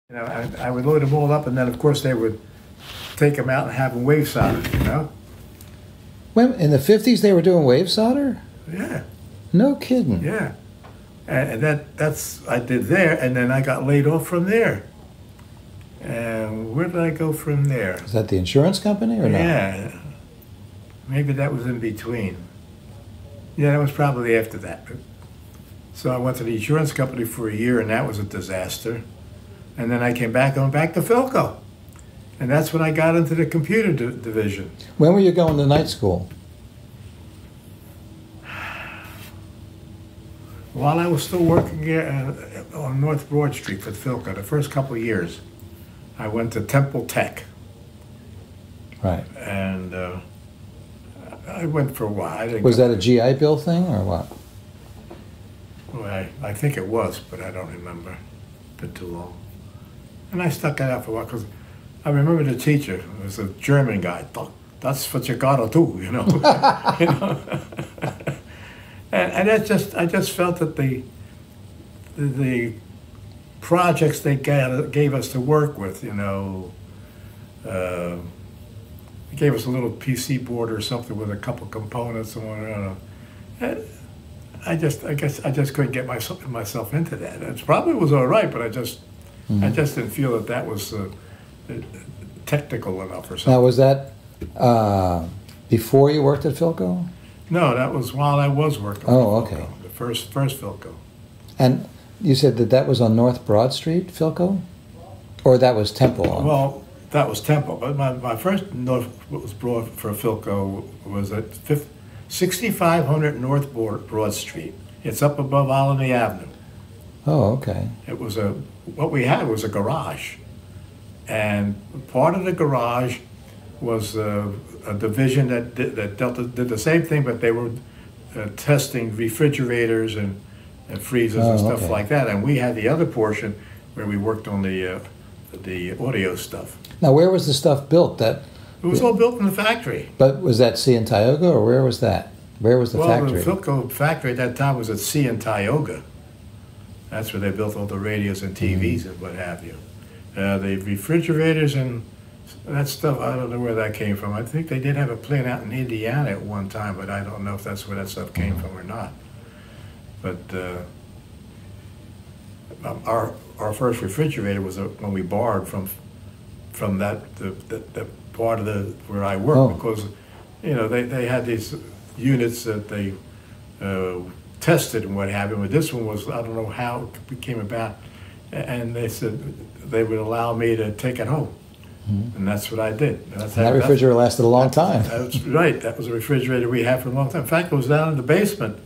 I would load them all up, and then of course they would take them out and have them wave soldered. When in the 50s they were doing wave solder? Yeah, No kidding. yeah. And that's I did there, and then I got laid off from there. And where did I go from there? Is that the insurance company or not? Yeah, maybe that was in between. Yeah, that was probably after that. So I went to the insurance company for a year, and that was a disaster. And then I came back, going back to Philco. And that's when I got into the computer division. When were you going to night school? While I was still working on North Broad Street for Philco, the first couple of years, I went to Temple Tech. Right. And I went for a while. Was that a GI Bill thing or what? Well, I think it was, but I don't remember. It's been too long. And I stuck it out for a while because I remember the teacher. It was a German guy. That's what you gotta do, you know. And I just felt that the projects they gave us to work with, they gave us a little PC board or something with a couple components and whatever. I guess I just couldn't get myself into that. It probably was all right, but I just didn't feel that was technical enough or something. Now, was that before you worked at Philco? No, that was while I was working. Oh, for Philco, okay. The first Philco. And you said that was on North Broad Street, Philco? Or that was Temple? Well, that was Temple, but my first North was Broad for Philco was at 6500 North Broad Street. It's up above Olney Avenue. Oh, okay. It was what we had was a garage, and part of the garage was a division that did the same thing, but they were testing refrigerators and freezers and stuff okay. like that. And we had the other portion where we worked on the audio stuff. Now, where was the stuff built? It was all built in the factory. But was that C in Tioga, or where was that? Where was the factory? Well, the Philco factory at that time was at C in Tioga. That's where they built all the radios and TVs and what have you. The refrigerators and that stuff, I don't know where that came from. I think they did have a plant out in Indiana at one time, but I don't know if that's where that stuff came from or not. But our first refrigerator was when we borrowed from that the part of where I worked, because they had these units that they tested and what have you. But this one was, I don't know how it came about, and they said they would allow me to take it home. And that's what I did. That refrigerator lasted a long time. That's right. That was a refrigerator we had for a long time. In fact, it was down in the basement.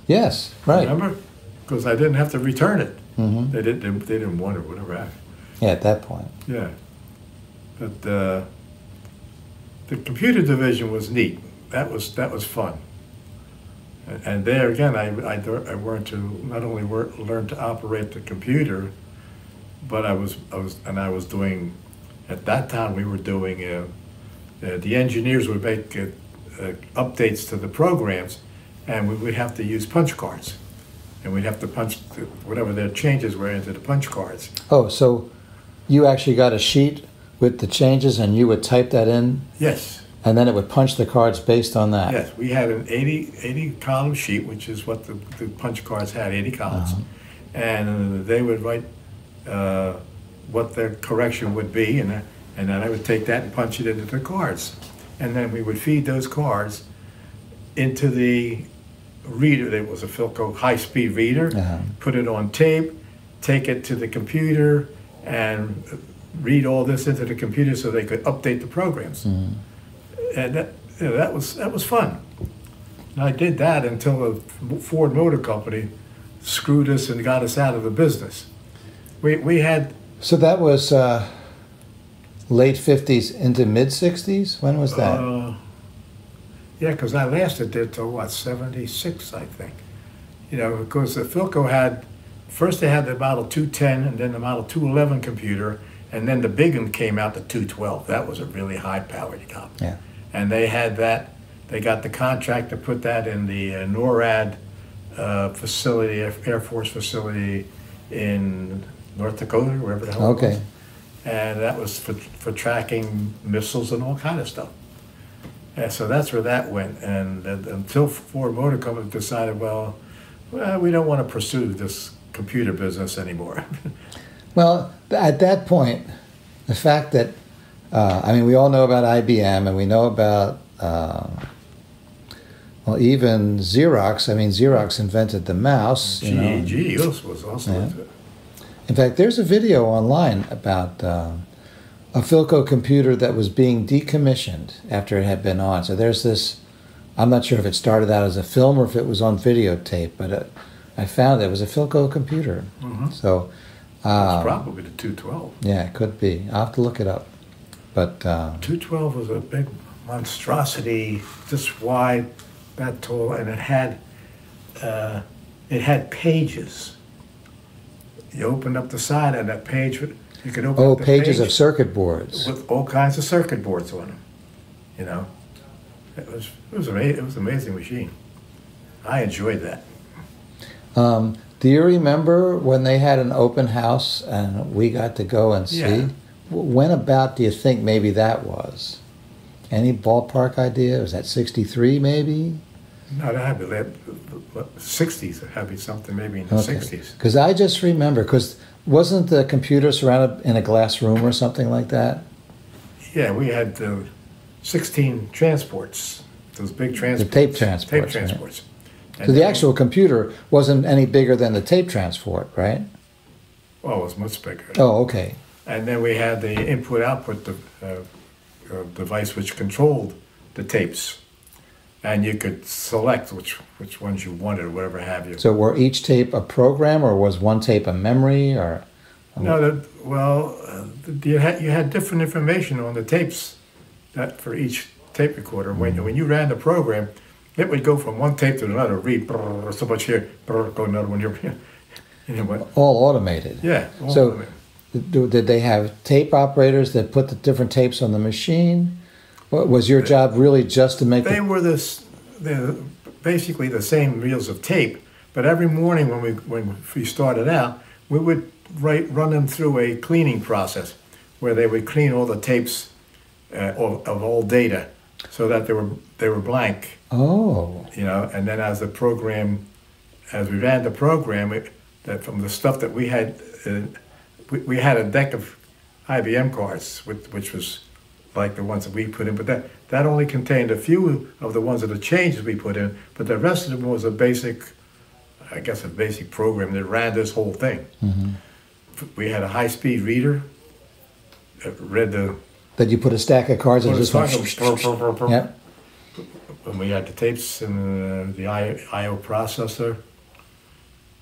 Yes, right. Remember? Because I didn't have to return it. Mm-hmm. They didn't want it, whatever happened. Yeah, at that point. Yeah. But the computer division was neat. That was fun. And there again, I learned to not only learn to operate the computer, but I was doing. At that time, we were doing. The engineers would make updates to the programs, and we would have to use punch cards, and we'd have to punch whatever their changes were into the punch cards. Oh, so you actually got a sheet with the changes, and you would type that in? Yes. And then it would punch the cards based on that? Yes, we had an 80 column sheet, which is what the punch cards had, 80 columns. And they would write what their correction would be, and then I would take that and punch it into the cards. And then we would feed those cards into the reader. There was a Philco high-speed reader, put it on tape, take it to the computer, and read all this into the computer so they could update the programs. And that was fun. And I did that until the Ford Motor Company screwed us and got us out of the business. We had. So that was late 50s into mid 60s? When was that? Yeah, because I lasted there till what, 76, I think. Because the Philco first they had the Model 210 and then the Model 211 computer, and then the big one came out, the 212. That was a really high-powered copy. Yeah. And they had that. They got the contract to put that in the NORAD facility, Air Force facility in North Dakota, wherever the hell it Okay. was. And that was for tracking missiles and all kind of stuff. And so that's where that went. And until Ford Motor Company decided, well, we don't want to pursue this computer business anymore. Well, at that point, the fact that, I mean, we all know about IBM and we know about, well, even Xerox. I mean, Xerox invented the mouse. You know. GE was also Yeah. into it. In fact, there's a video online about a Philco computer that was being decommissioned after it had been on. So there's this, I'm not sure if it started out as a film or if it was on videotape, but I found it was a Philco computer. Mhm. So, It's probably the 212. yeah, it could be. I'll have to look it up. But 212 was a big monstrosity, this wide, that tall, and it had pages. You opened up the side, and that page, you could open up the pages page of circuit boards. with all kinds of circuit boards on them. You know, it was amazing. It was an amazing machine. I enjoyed that. Do you remember when they had an open house and we got to go and see? Yeah. When about do you think maybe that was? Any ballpark idea? Was that 63 maybe? No, that had to be late 60s. It had to be something maybe in the 60s. Because I just remember, because wasn't the computer surrounded in a glass room or something like that? Yeah, we had 16 transports. Those big transports. tape transports, Tape right? transports. So the actual computer wasn't any bigger than the tape transport, right? Well, it was much bigger. Oh, okay. And then we had the input-output device which controlled the tapes. And you could select which ones you wanted or whatever have you. So were each tape a program, or was one tape a memory, or? No, you had different information on the tapes that for each tape recorder. When you ran the program, it would go from one tape to another, read brrr, so much here, brrr, go another one here. You know what? All automated. Yeah. all So of it. did they have tape operators that put the different tapes on the machine? Was your job really just to make They were they're basically the same reels of tape, but every morning when we started out, we would run them through a cleaning process where they would clean all the tapes of all data so that they were blank, Oh, you know. And then as we ran the program, that from the stuff that we had, we had a deck of IBM cards, which was like the ones that we put in, but that only contained a few of the ones of the changes we put in, but the rest of them was a basic program that ran this whole thing. mm-hmm. We had a high-speed reader that read That you put a stack of cards and well, just went. Yep. when we had the tapes and the I/O processor.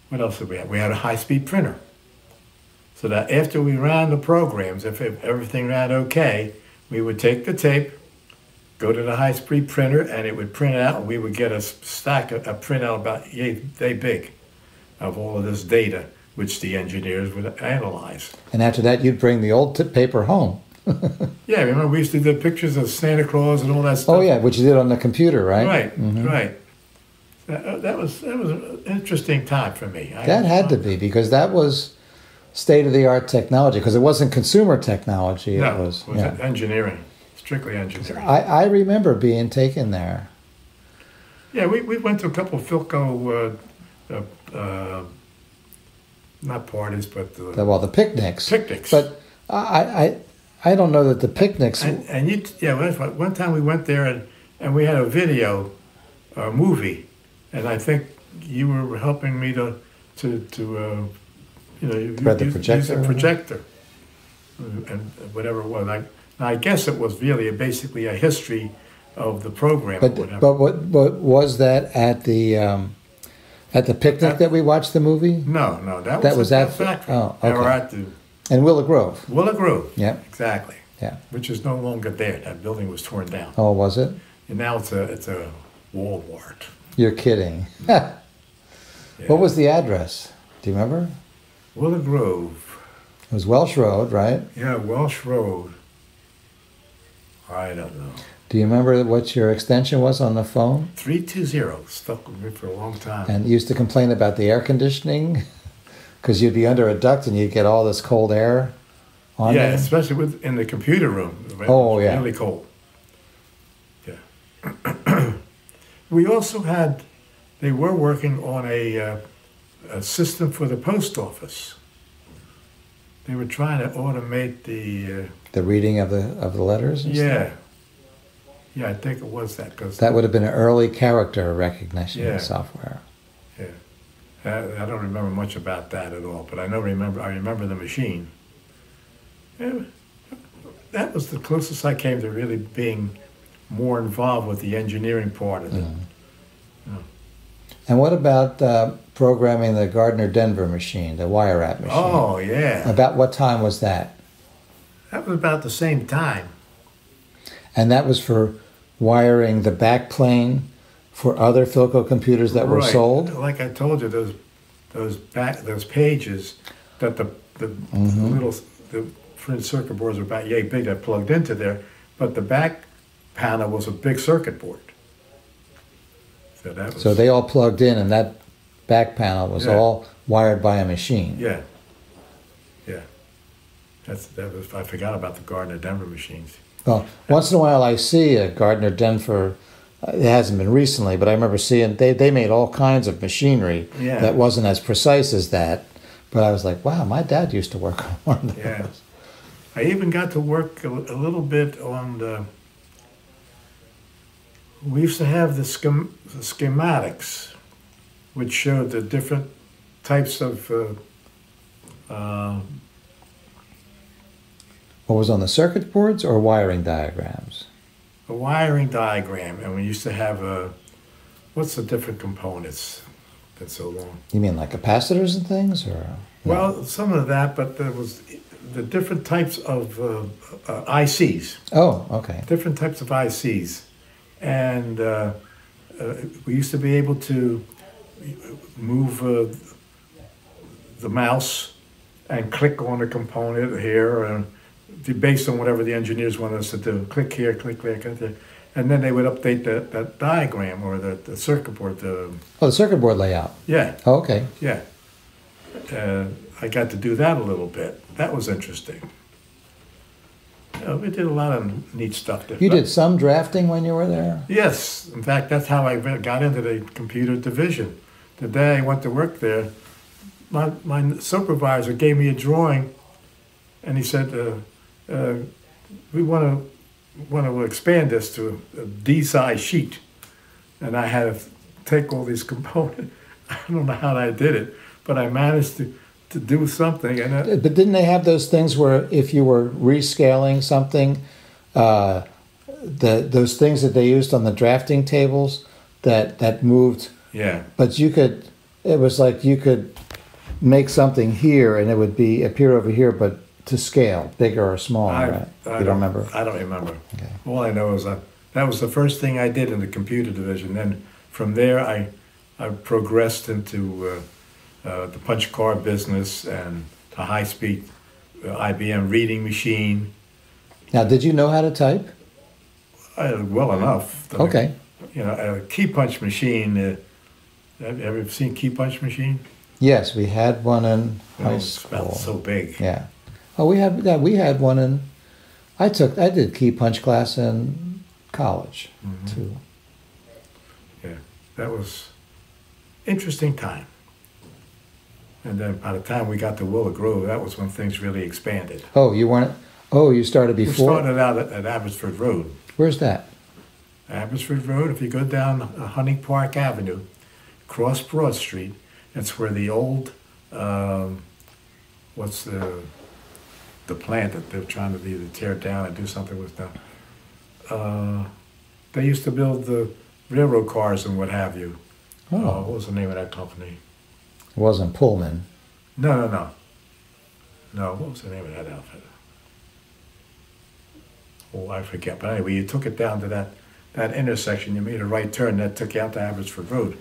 What else did we have? We had a high-speed printer. So that after we ran the programs, if everything ran okay, we would take the tape, go to the high-speed printer, and it would print out, and we would get a stack, a printout about yay big of all of this data, which the engineers would analyze. And after that, you'd bring the old paper home. Yeah, remember we used to do pictures of Santa Claus and all that stuff? Oh yeah, which you did on the computer, right? Right, Mhm. right. That was an interesting time for me. That had to be, because that was state-of-the-art technology, because it wasn't consumer technology. No, It was, it was engineering, strictly engineering. I remember being taken there. Yeah, we went to a couple of Philco, not parties, but The picnics. picnics. But I don't know that the picnics. And one time we went there and we had a video, a movie, and I think you were helping me to Spread the use a projector. projector, and whatever it was. I guess it was really basically a history of the program. or whatever. But what was that at the picnic that we watched the movie? No, that That was at at- the factory. oh, They were okay. at the In Willow Grove. Willow Grove. Yeah. Exactly. Yeah. Which is no longer there. That building was torn down. Oh, was it? And now it's a Walmart. You're kidding. Yeah. What was the address? Do you remember? Willow Grove? It was Welsh Road, right? Yeah, Welsh Road. I don't know. Do you remember what your extension was on the phone? 320 stuck with me for a long time. And you used to complain about the air conditioning because you'd be under a duct and you'd get all this cold air on Yeah, you. especially in the computer room. It Oh, was yeah. really cold. Yeah. We also had, they were working on a system for the post office. They were trying to automate The reading of the letters. And yeah. stuff? Yeah, I think it was that, because That would have been an early character recognition Yeah. software. I don't remember much about that at all, but I remember the machine. Yeah, that was the closest I came to really being more involved with the engineering part of it. And what about programming the Gardner Denver machine, the wire wrap machine? Oh, yeah. About what time was that? That was about the same time. And that was for wiring the backplane for other Philco computers that were Right. sold? Like I told you, those pages that the little the printed circuit boards were about yay big that plugged into there, but the back panel was a big circuit board. So that was So they all plugged in, and that back panel was Yeah. all wired by a machine. yeah. I forgot about the Gardner Denver machines. Well, once in a while I see a Gardner Denver. It hasn't been recently, but I remember seeing they made all kinds of machinery Yeah. that wasn't as precise as that. But I was like, wow, my dad used to work on one of those. Yeah. I even got to work a little bit on we used to have the schematics, which showed the different types of What was on the circuit boards or wiring diagrams? a wiring diagram, and we used to have what's the different components? Been so long. You mean like capacitors and things, or? Well, some of that, but there was the different types of ICs. Oh, okay. Different types of ICs, and we used to be able to move the mouse and click on a component here, and based on whatever the engineers wanted us to do. Click here, click there, click there. And then they would update that diagram or the circuit board. Oh, the circuit board layout. Yeah, Oh, okay. yeah. I got to do that a little bit. That was interesting. We did a lot of neat stuff. You did some drafting when you were there? Yes. In fact, that's how I got into the computer division. The day I went to work there, my supervisor gave me a drawing, and he said, we want to expand this to a D-size sheet. And I had to take all these components. I don't know how I did it, but I managed to do something. And But didn't they have those things where if you were rescaling something, those things that they used on the drafting tables that moved, yeah, but it was like you could make something here and it would appear over here, but to scale, bigger or smaller, right? You don't remember? I don't remember. Okay. All I know is that was the first thing I did in the computer division. Then from there, I progressed into the punch card business and the high-speed IBM reading machine. Now, did you know how to type? Well enough. Okay. A key punch machine. Have you ever seen key punch machine? Yes, we had one in high It's school. about so big. Yeah. Oh, we had one in. I did key punch class in college too. Yeah, that was interesting time. And then by the time we got to Willow Grove, that was when things really expanded. Oh, you weren't. Oh, you started We before. started out at Abbotsford Road. Where's that? Abbotsford Road, if you go down Hunting Park Avenue, cross Broad Street, that's where the old, what's the plant that they're trying to either tear down and do something with now. They used to build the railroad cars and what have you. Oh. What was the name of that company? It wasn't Pullman. No. No, what was the name of that outfit? Oh, I forget. But anyway, you took it down to that intersection. You made a right turn. That took you out to Abbotsford Road.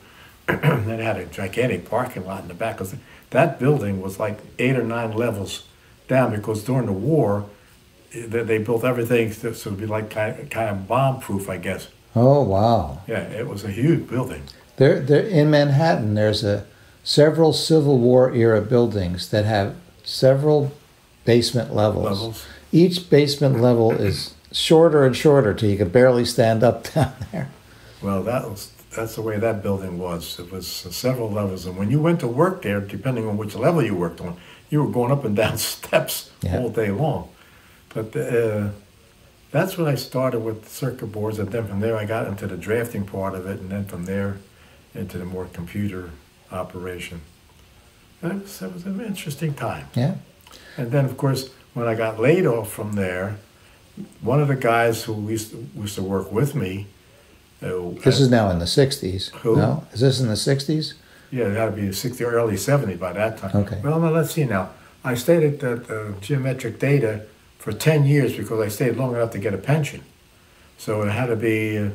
Then it had a gigantic parking lot in the back. 'Cause that building was like 8 or 9 levels down because during the war, they built everything so it would be like kind of bomb-proof, I guess. Oh wow. Yeah, it was a huge building. There in Manhattan, there's several Civil War era buildings that have several basement levels. Each basement level is shorter and shorter till you could barely stand up down there. Well, that's the way that building was. It was several levels, and when you went to work there, depending on which level you worked on, you were going up and down steps all day long. But that's when I started with circuit boards, and then from there I got into the drafting part of it, and then from there into the more computer operation. And it was an interesting time. Yeah. And then, of course, when I got laid off from there, one of the guys who used to work with me. This is now in the 60s. Who? No? Is this in the 60s? Yeah, it had to be the 60s or early 70s by that time. Okay. Well, no, let's see now. I stayed at Geometric Data for 10 years because I stayed long enough to get a pension. So it had to be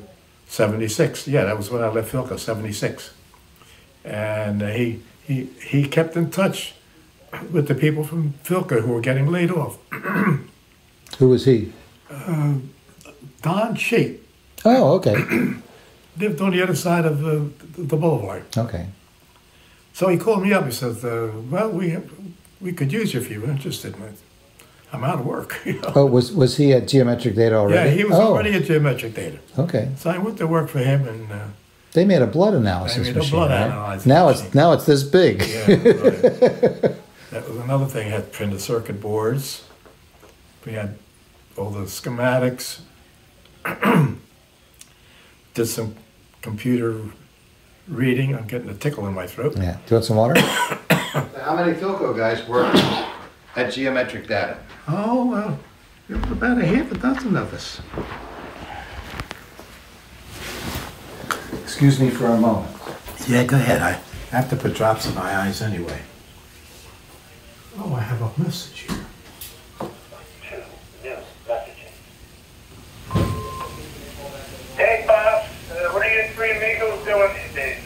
76. Yeah, that was when I left Philco, 76. And he kept in touch with the people from Philco who were getting laid off. Who was he? Don Shape. Oh, okay. Lived on the other side of the boulevard. Okay. So he called me up. He says, well, we could use you if you were interested. I'm out of work. You know? Oh, was he at Geometric Data already? Yeah, he was already at Geometric Data. Okay. So I went to work for him, and they made a blood analysis they made machine. a blood right? analyzer now machine. it's this big. Yeah, right. That was another thing. I had printed circuit boards. We had all the schematics. Did some computer reading. I'm getting a tickle in my throat. Yeah. Do you want some water? How many Philco guys work at Geometric Data? Oh, well, there was about a half a dozen of us. Excuse me for a moment. Yeah, go ahead. I have to put drops in my eyes anyway. Oh, I have a message here. Hey, Bob. What are you three amigos doing these days?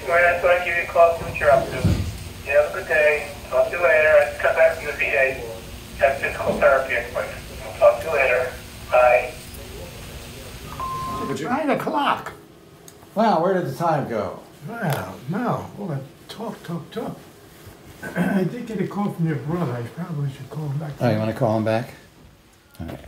I thought I'd give you a call to see what you're up to. You have a good day. Talk to you later. I just got back from the VA. Have physical therapy appointment. I'll talk to you later. Bye. It's 9 o'clock. Wow, where did the time go? Wow, no. Well, talk. I did get a call from your brother. I probably should call him back. Oh, you want to call him back? All right.